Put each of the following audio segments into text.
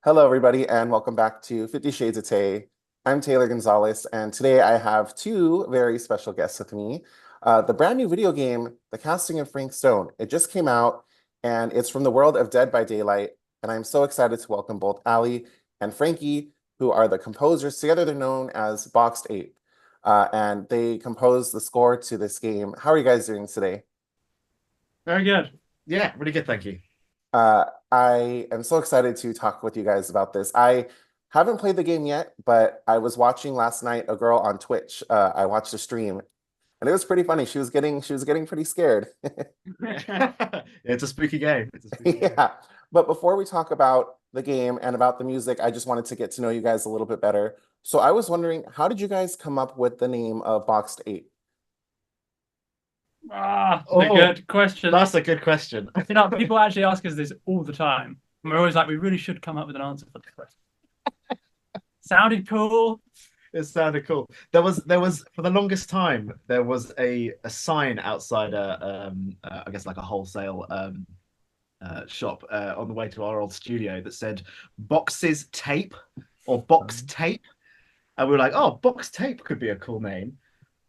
Hello, everybody, and welcome back to 50 Shades of Tay. I'm Taylor Gonzalez, and today I have two very special guests with me. The brand new video game, The Casting of Frank Stone. It just came out, and it's from the world of Dead by Daylight, and I'm so excited to welcome both Ali and Frankie, who are the composers. Together, they're known as Boxed Ape, and they composed the score to this game. How are you guys doing today? Very good. Yeah, really good, thank you. I am so excited to talk with you guys about this. I haven't played the game yet, but I was watching last night a girl on Twitch. I watched a stream, and it was pretty funny. She was getting pretty scared. It's a spooky game. It's a spooky game. Yeah. But before we talk about the game and about the music, I just wanted to get to know you guys a little bit better. So I was wondering, how did you guys come up with the name of Boxed Ape? That's a Oh, good question. That's a good question. People actually ask us this all the time. And we're always like, we really should come up with an answer for this question. Sounded cool. It sounded cool. There was for the longest time there was a sign outside I guess like a wholesale shop on the way to our old studio that said boxes tape or box tape, and we were like, oh, box tape could be a cool name.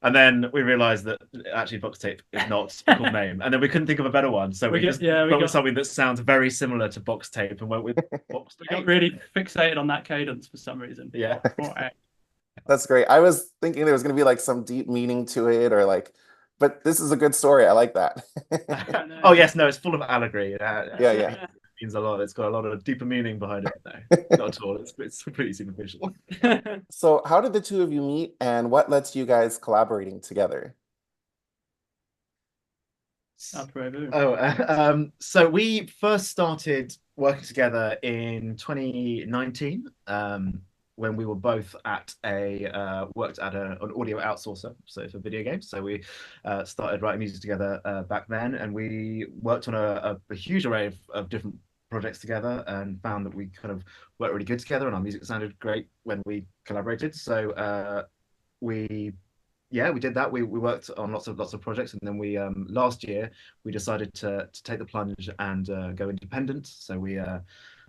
And then we realized that actually box tape is not a cool name. And then we couldn't think of a better one. So we went with something that sounds very similar to box tape and went with box We tape. got really fixated on that cadence for some reason. Yeah. That's great. I was thinking there was going to be like some deep meaning to it, or like, but this is a good story. I like that. Oh yes, no, it's full of allegory. Yeah, yeah. It means a lot. It's got a lot of deeper meaning behind it. No, not at all. It's pretty superficial. So, how did the two of you meet, and what led to you guys collaborating together? So we first started working together in 2019, when we were both at worked at an audio outsourcer, so for video games. So we started writing music together back then, and we worked on a huge array of different projects together, and found that we kind of worked really good together, and our music sounded great when we collaborated. So we we did that. We worked on lots of projects, and then we last year we decided to take the plunge and go independent. So we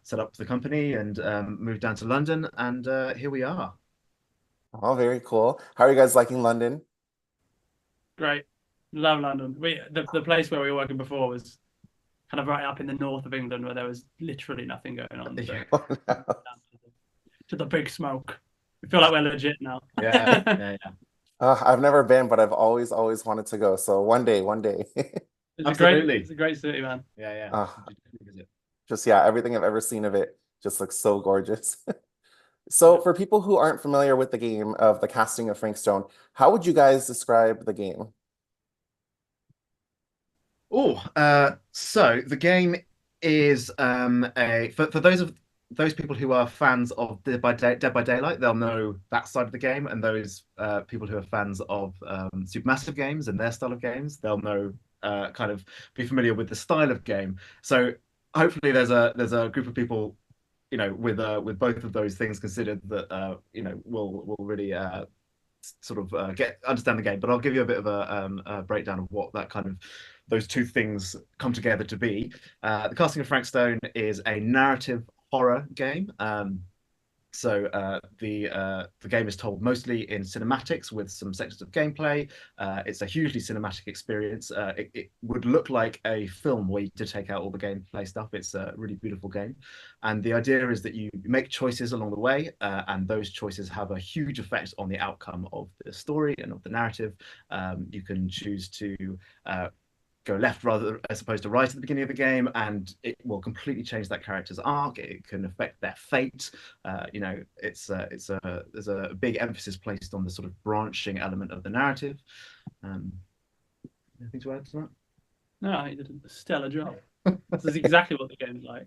set up the company and moved down to London, and here we are. Oh, very cool. How are you guys liking London? Great. Love London. The place where we were working before was kind of right up in the north of England where there was literally nothing going on. So Oh, no. to the big smoke. We feel like we're legit now. Yeah. I've never been, but I've always wanted to go. So one day, one day. Absolutely. It's a great city, man. Yeah. Uh, just yeah, everything I've ever seen of it just looks so gorgeous. So for people who aren't familiar with the game of The Casting of Frank Stone, how would you guys describe the game? So the game is a for those people who are fans of Dead by Daylight, they'll know that side of the game, and those people who are fans of Supermassive games and their style of games, they'll know kind of be familiar with the style of game. So hopefully there's a group of people, with both of those things considered, that will really sort of get understand the game. But I'll give you a bit of a breakdown of what that kind of those two things come together to be. The Casting of Frank Stone is a narrative horror game. The game is told mostly in cinematics with some sections of gameplay. It's a hugely cinematic experience. It would look like a film where you to take out all the gameplay stuff. It's a really beautiful game, and the idea is that you make choices along the way, and those choices have a huge effect on the outcome of the story and of the narrative. You can choose to go left rather as opposed to right at the beginning of the game, and it will completely change that character's arc. It can affect their fate. There's a big emphasis placed on the sort of branching element of the narrative. Anything to add to that? No, I did a stellar job. This is exactly what the game's like.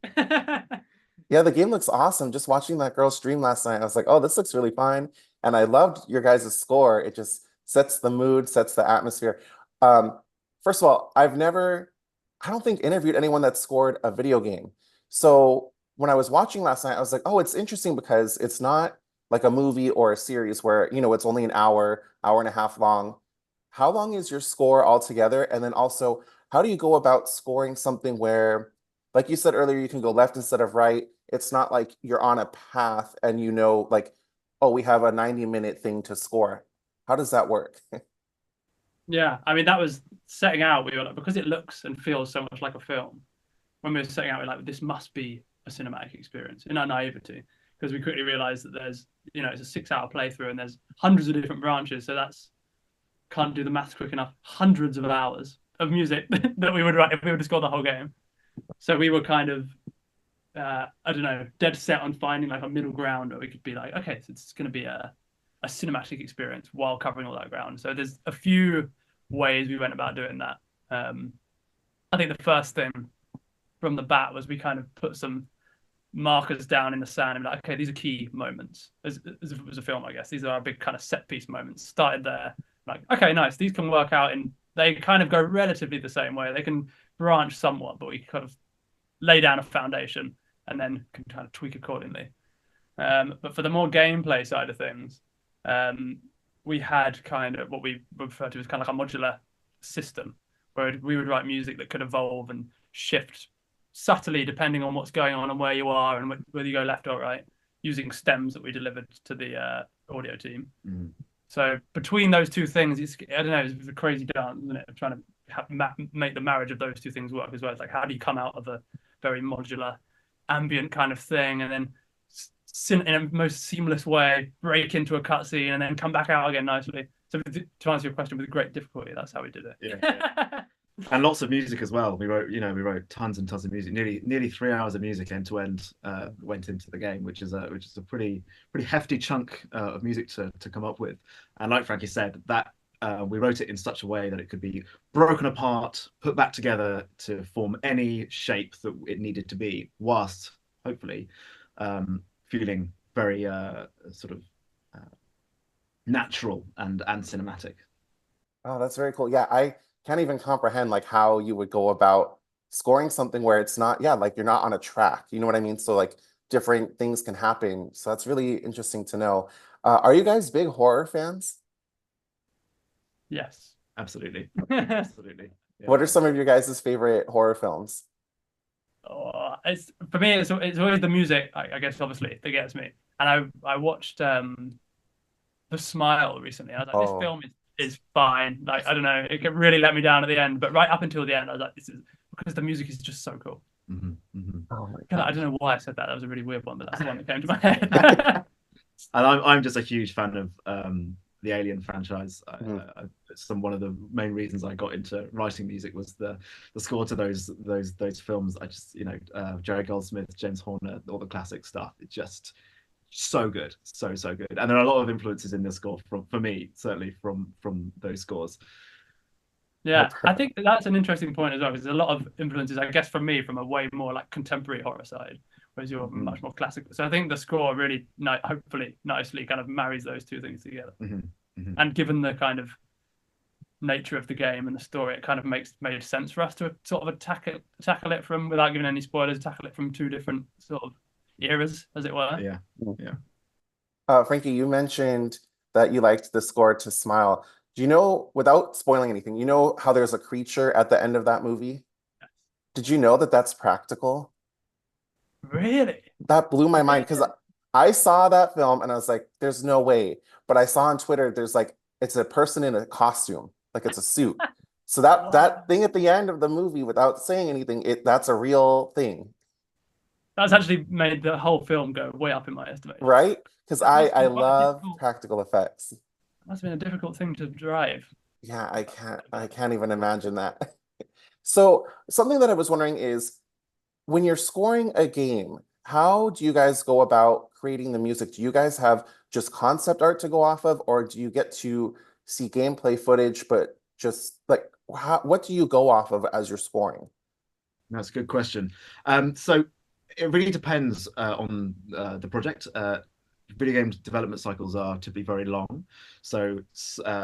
Yeah, the game looks awesome. Just watching that girl stream last night, I was like, oh, this looks really fun. And I loved your guys' score. It just sets the mood, sets the atmosphere. Um, First of all, I don't think interviewed anyone that scored a video game. So when I was watching last night, I was like, oh, it's interesting because it's not like a movie or a series where, it's only an hour and a half long. How long is your score altogether? And then also, how do you go about scoring something where, like you said earlier, you can go left instead of right? It's not like you're on a path and you know, like, oh, we have a 90-minute thing to score. How does that work? Yeah, I mean that was setting out. We were like, because it looks and feels so much like a film. When we were setting out, we were like, this must be a cinematic experience in our naivety, because we quickly realized that there's, it's a 6-hour playthrough and there's hundreds of different branches. So that's, can't do the maths quick enough, hundreds of hours of music that we would write if we were to score the whole game. So we were kind of, I don't know, dead set on finding like a middle ground where we could be like, okay, so it's going to be a cinematic experience while covering all that ground. So there's a few ways we went about doing that. I think the first thing from the bat was we kind of put some markers down in the sand and be like, okay, these are key moments. As if it was a film, I guess. These are our big kind of set piece moments. Started there, like, okay, nice. These can work out and they kind of go relatively the same way. They can branch somewhat, but we kind of lay down a foundation and then can kind of tweak accordingly. But for the more gameplay side of things, we had kind of what we refer to as kind of like a modular system where we would write music that could evolve and shift subtly depending on what's going on and where you are and whether you go left or right, using stems that we delivered to the audio team. Mm. So between those two things, I don't know, it's a crazy dance, isn't it? Of trying to make the marriage of those two things work as well. It's like, how do you come out of a very modular, ambient kind of thing and then in a most seamless way break into a cutscene and then come back out again nicely? So to answer your question, with great difficulty, that's how we did it. Yeah. And lots of music as well. We wrote tons and tons of music. Nearly 3 hours of music end to end went into the game, which is a pretty hefty chunk of music to come up with. And like Frankie said, that we wrote it in such a way that it could be broken apart, put back together to form any shape that it needed to be, whilst hopefully feeling very sort of natural and cinematic. Oh, that's very cool. Yeah, I can't even comprehend like how you would go about scoring something where it's not, yeah, like you're not on a track. You know what I mean? So like different things can happen. So that's really interesting to know. Are you guys big horror fans? Yes. Absolutely. Absolutely. Yeah. What are some of your guys' favorite horror films? It's for me. It's always the music, I guess, obviously, that gets me. And I watched The Smile recently. I was like, this Oh, film is fine. Like, I don't know, it could really let me down at the end, but right up until the end, I was like, this is because the music is just so cool. Mm-hmm, mm-hmm. oh my God, I gosh. don't know why I said that. That was a really weird one, but that's the one that came to my head. And I'm just a huge fan of the Alien franchise. Mhm. One of the main reasons I got into writing music was the score to those films. I just Jerry Goldsmith, James Horner, all the classic stuff. It's just so good, so good. And there are a lot of influences in this score for me, certainly from those scores. Yeah, I think that's an interesting point as well, because there's a lot of influences, I guess, from me from a way more like contemporary horror side, whereas you're much more classical. So I think the score really, hopefully, nicely kind of marries those two things together. Mm-hmm, mm-hmm. And given the kind of nature of the game and the story, it kind of made sense for us to sort of tackle it from, without giving any spoilers, tackle it from two different sort of eras, as it were. Yeah, Mhm. yeah. Frankie, you mentioned that you liked the score to Smile. Do you know, without spoiling anything, you know how there's a creature at the end of that movie? Did you know that that's practical? Really? That blew my mind because I saw that film and I was like, there's no way. But I saw on Twitter, there's like, it's a person in a costume, like it's a suit. So that thing at the end of the movie, without saying anything, that's a real thing, That's actually made the whole film go way up in my estimation. right? Because That must I be quite a love difficult, practical effects. must have been a difficult thing to drive. Yeah, I can't even imagine that. So something that I was wondering is when you're scoring a game, how do you guys go about creating the music? Do you guys have just concept art to go off of, or do you get to see gameplay footage, but just like what do you go off of as you're scoring? That's a good question. So it really depends on the project. Video game development cycles are typically very long. So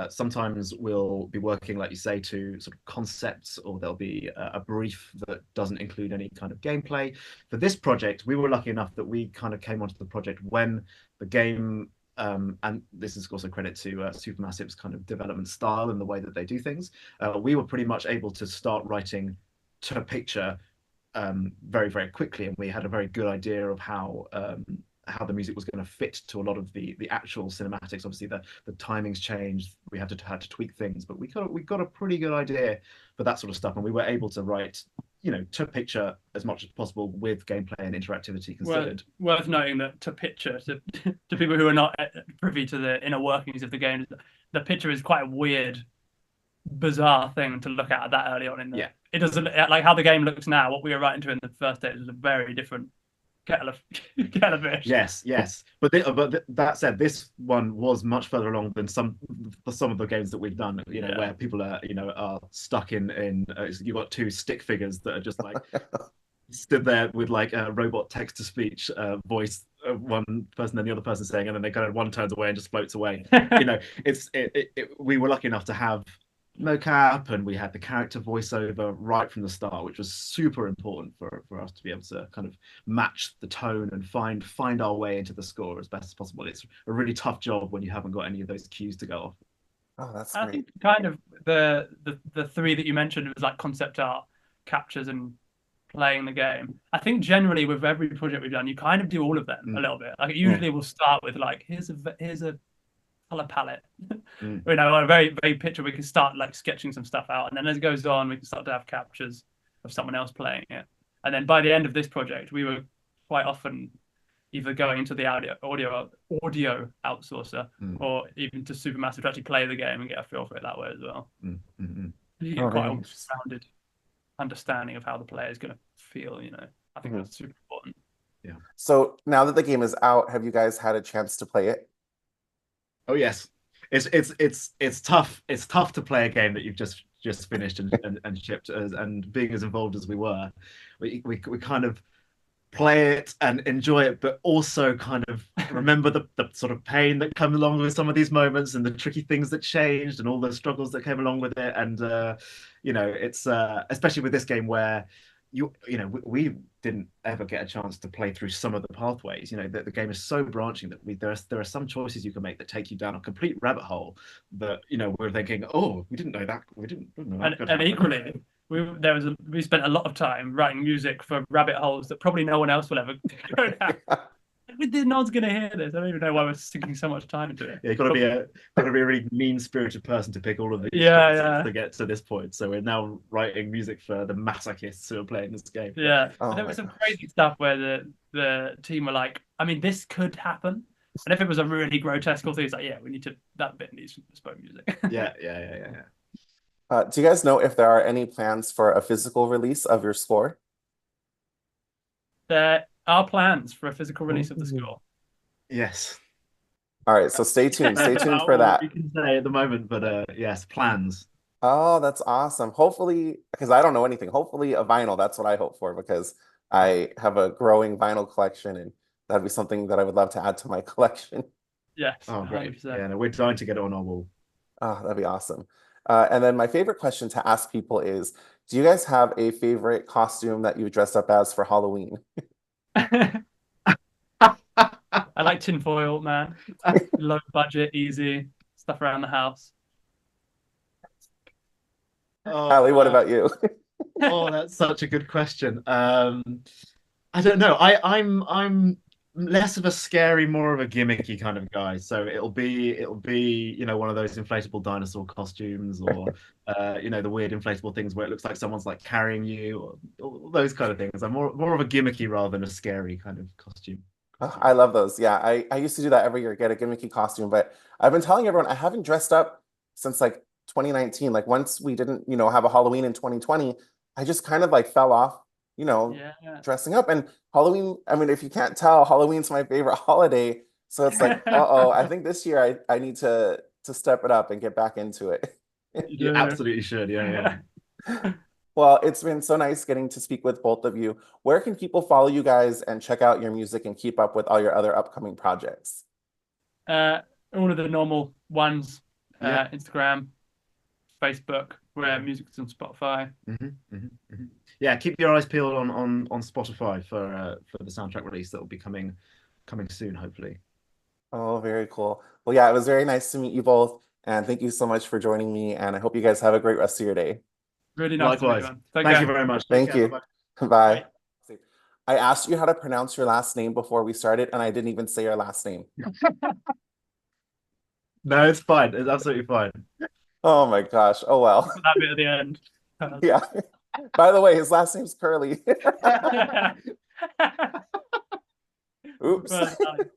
sometimes we'll be working, like you say, to sort of concepts, or there'll be a brief that doesn't include any kind of gameplay. For this project, we were lucky enough that we kind of came onto the project when the game, and this is also credit to Supermassive's kind of development style and the way that they do things. We were pretty much able to start writing to picture very, very quickly, and we had a very good idea of how the music was going to fit to a lot of the actual cinematics. Obviously, the timings changed. We had to tweak things, but we got a pretty good idea for that sort of stuff, and we were able to write, to picture as much as possible with gameplay and interactivity considered. Worth noting that to picture to people who are not privy to the inner workings of the game, the picture is quite a weird, bizarre thing to look at that early on in the. Yeah. It doesn't like how the game looks now. What we were writing to in the first days was a very different kettle of fish. Yes. But that said, this one was much further along than some of the games that we've done. Where people are stuck in. You've got two stick figures that are just like stood there with like a robot text to speech voice. One person and the other person saying, and then they kind of one turns away and just floats away. We were lucky enough to have mocap, and we had the character voiceover right from the start, which was super important for us to be able to kind of match the tone and find our way into the score as best as possible. It's a really tough job when you haven't got any of those cues to go off. Oh, that's I great. think kind of the three that you mentioned was like concept art, captures, and playing the game. I think generally with every project we've done, you kind of do all of them a little bit. Like usually we'll start with like here's a color palette, a very very picture. We can start like sketching some stuff out, and then as it goes on, we can start to have captures of someone else playing it. And then by the end of this project, we were quite often either going into the audio outsourcer or even to Supermassive to actually play the game and get a feel for it that way as well. You get quite a rounded understanding of how the player is going to feel. I think that's super important. Yeah. So now that the game is out, have you guys had a chance to play it? Oh yes, it's tough. It's tough to play a game that you've just finished and shipped, and being as involved as we were, we kind of play it and enjoy it, but also kind of remember the sort of pain that comes along with some of these moments and the tricky things that changed and all the struggles that came along with it. And it's especially with this game where we didn't ever get a chance to play through some of the pathways. The game is so branching that there are some choices you can make that take you down a complete rabbit hole that we're thinking, oh, we didn't know that. We didn't know that. And equally, we spent a lot of time writing music for rabbit holes that probably no one else will ever go down. No one's going to hear this. I don't even know why we're sinking so much time into it. Yeah, you've got to be a really mean-spirited person to pick all of these to get to this point. So we're now writing music for the masochists who are playing this game. Yeah, there was some crazy stuff where the team were like, I mean, this could happen. And if it was a really grotesque thing, it's like, yeah, that bit needs bespoke music. Yeah. Do you guys know if there are any plans for a physical release of your score? There are plans for a physical release of the score. Yes. All right, so stay tuned. Stay tuned for that. We can say at the moment, but yes, plans. Oh, that's awesome. Hopefully, because I don't know anything. Hopefully a vinyl. That's what I hope for, because I have a growing vinyl collection, and that'd be something that I would love to add to my collection. Yes. Oh, great. 100%. Yeah, no, we're trying to get it on our wall. Oh, that'd be awesome. And then my favorite question to ask people is, do you guys have a favorite costume that you've dressed up as for Halloween? I like tinfoil, man. Low budget, easy stuff around the house. Ali, what about you? Oh, that's such a good question. I don't know. I'm less of a scary, more of a gimmicky kind of guy. So it'll be one of those inflatable dinosaur costumes, or the weird inflatable things where it looks like someone's like carrying you, or those kind of things. I'm more of a gimmicky rather than a scary kind of costume. Oh, I love those. Yeah, I used to do that every year, get a gimmicky costume, but I've been telling everyone I haven't dressed up since like 2019. Like once we didn't, have a Halloween in 2020, I just kind of like fell off, dressing up. And Halloween, I mean, if you can't tell, Halloween's my favorite holiday. So it's like, I think this year I need to step it up and get back into it. You absolutely should. Yeah. Well, it's been so nice getting to speak with both of you. Where can people follow you guys and check out your music and keep up with all your other upcoming projects? All of the normal ones, Instagram, Facebook, where music's on Spotify. Yeah, keep your eyes peeled on Spotify for the soundtrack release that will be coming soon, hopefully. Oh, very cool. Well, yeah, it was very nice to meet you both, and thank you so much for joining me, and I hope you guys have a great rest of your day. Really nice Likewise. to meet you, man. Thank you very much. Thank you. Bye-bye. Bye. I asked you how to pronounce your last name before we started, and I didn't even say your last name. No, it's fine. It's absolutely fine. Oh my gosh. Oh well. Put that bit at the end. Yeah. By the way, his last name's Kerley. Oops. Well done.